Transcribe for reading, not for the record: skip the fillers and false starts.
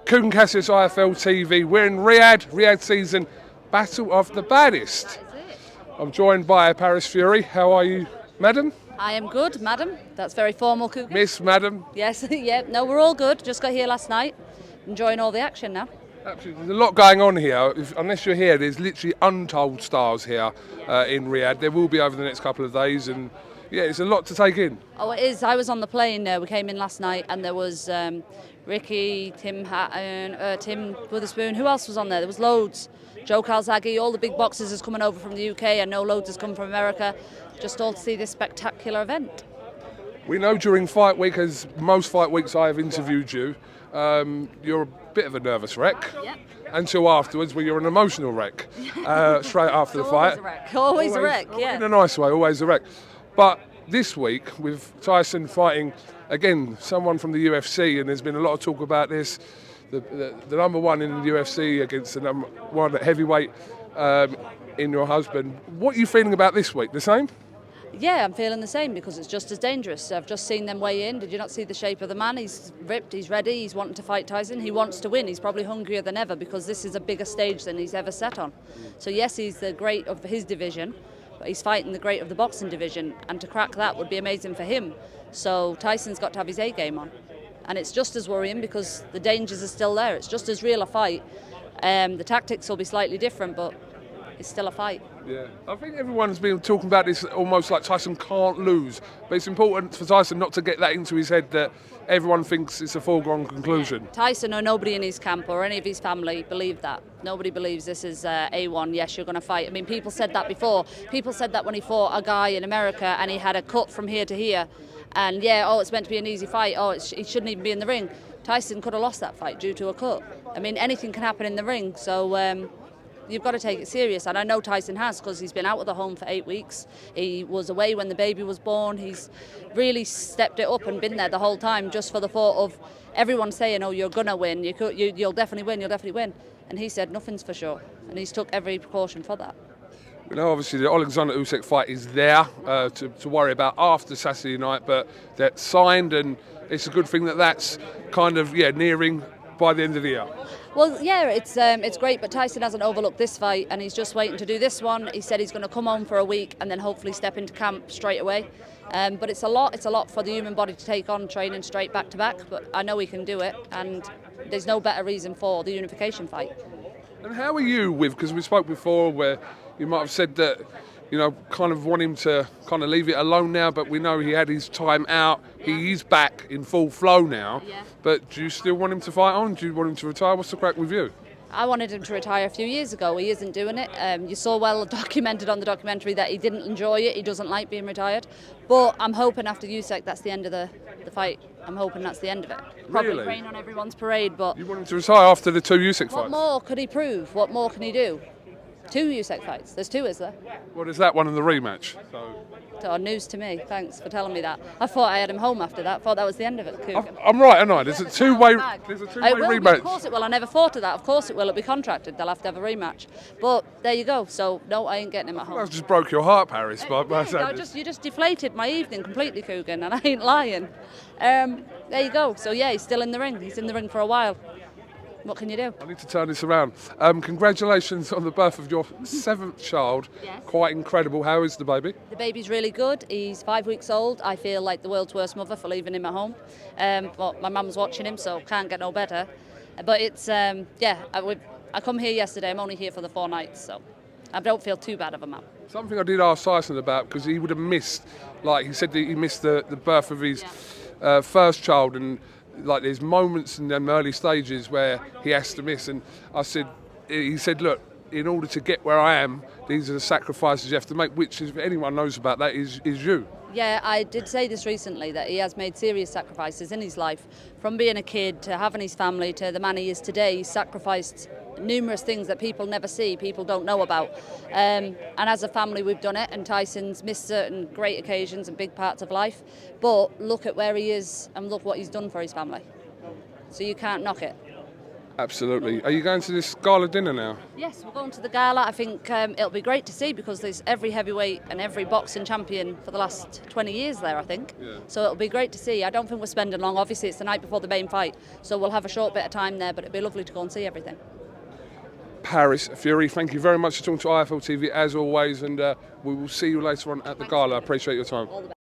KUGAN CASSIUS IFL TV. We're in Riyadh season, Battle of the Baddest. That is it. I'm joined by Paris Fury. How are you, madam? I am good, madam. That's very formal, KUGAN. Miss, madam? Yes, yeah. No, we're all good. Just got here last night. Enjoying all the action now. Absolutely. There's a lot going on here. Unless you're here, there's literally untold stars here in Riyadh. There will be over the next couple of days, and yeah, it's a lot to take in. Oh, it is. I was on the plane. We came in last night, and there was Ricky, Tim Hatton, Tim Witherspoon. Who else was on there? There was loads. Joe Calzaghe. All the big boxers is coming over from the UK. I know loads has come from America. Just all to see this spectacular event. We know during fight week, as most fight weeks I have interviewed you, you're a bit of a nervous wreck. Yep. Until afterwards, where you're an emotional wreck. Straight after the fight. Always a wreck, yeah. In a nice way, always a wreck. But this week, with Tyson fighting, again, someone from the UFC, and there's been a lot of talk about this, the number one in the UFC against the number one at heavyweight in your husband. What are you feeling about this week? The same? Yeah, I'm feeling the same because it's just as dangerous. I've just seen them weigh in. Did you not see the shape of the man? He's ripped, he's ready, he's wanting to fight Tyson. He wants to win. He's probably hungrier than ever because this is a bigger stage than he's ever set on. So yes, he's the great of his division, but he's fighting the great of the boxing division, and to crack that would be amazing for him. So Tyson's got to have his A game on. And it's just as worrying because the dangers are still there. It's just as real a fight. The tactics will be slightly different, but it's still a fight. Yeah, I think everyone's been talking about this almost like Tyson can't lose, but it's important for Tyson not to get that into his head that everyone thinks it's a foregone conclusion. Yeah. Tyson or nobody in his camp or any of his family believe that. Nobody believes this is A1, yes, you're going to fight. I mean, people said that before. People said that when he fought a guy in America and he had a cut from here to here. And yeah, oh, it's meant to be an easy fight. Oh, he shouldn't even be in the ring. Tyson could have lost that fight due to a cut. I mean, anything can happen in the ring. So you've got to take it serious, and I know Tyson has because he's been out of the home for 8 weeks. He was away when the baby was born. He's really stepped it up and been there the whole time just for the thought of everyone saying, oh, you're going to win, you'll definitely win, you'll definitely win. And he said nothing's for sure, and he's took every precaution for that. We know obviously the Alexander Usyk fight is there to worry about after Saturday night, but that's signed, and it's a good thing that that's kind of nearing by the end of the year. Well, yeah, it's great, but Tyson hasn't overlooked this fight, and he's just waiting to do this one. He said he's going to come home for a week and then hopefully step into camp straight away. But it's a lot for the human body to take on, training straight back to back. But I know he can do it, and there's no better reason for the unification fight. And how are you with? Because we spoke before where you might have said that, kind of want him to kind of leave it alone now, but we know he had his time out. Yeah. He is back in full flow now. Yeah. But do you still want him to fight on? Do you want him to retire? What's the crack with you? I wanted him to retire a few years ago. He isn't doing it. You saw well documented on the documentary that he didn't enjoy it. He doesn't like being retired. But I'm hoping after Usyk that's the end of the fight. I'm hoping that's the end of it. Probably really? Rain on everyone's parade, but... You want him to retire after the 2 Usyk fights? What more could he prove? What more can he do? 2 Usyk fights. There's 2, is there? What is that one in the rematch? Oh, news to me. Thanks for telling me that. I thought I had him home after that. I thought that was the end of it. I'm right, aren't I? There's a two-way rematch. Of course it will. I never thought of that. Of course it will. It'll be contracted. They'll have to have a rematch. But there you go. So no, I ain't getting him at home. I just broke your heart, Paris. You just deflated my evening completely, KUGAN, and I ain't lying. There you go. So yeah, he's still in the ring. He's in the ring for a while. What can you do? I need to turn this around. Congratulations on the birth of your 7th child. Yes. Quite incredible. How is the baby? The baby's really good. He's 5 weeks old. I feel like the world's worst mother for leaving him at home. But my mum's watching him, so can't get no better. But it's, I come here yesterday. I'm only here for the 4 nights, so I don't feel too bad of a mum. Something I did ask Tyson about, because he would have missed, like he said that he missed the birth of his first child, and like there's moments in them early stages where he has to miss, and he said, look, in order to get where I am, these are the sacrifices you have to make, which, if anyone knows about that, is you. Yeah, I did say this recently, that he has made serious sacrifices in his life. From being a kid to having his family to the man he is today, he's sacrificed numerous things that people never see, people don't know about. And as a family we've done it, and Tyson's missed certain great occasions and big parts of life. But look at where he is and look what he's done for his family. So you can't knock it. Absolutely. Are you going to this gala dinner now? Yes, we're going to the gala. I think it'll be great to see because there's every heavyweight and every boxing champion for the last 20 years there, I think. Yeah. So it'll be great to see. I don't think we're spending long. Obviously, it's the night before the main fight, so we'll have a short bit of time there, but it'll be lovely to go and see everything. Paris Fury, thank you very much for talking to IFL TV as always, and we will see you later on at the gala. I appreciate your time. All the best.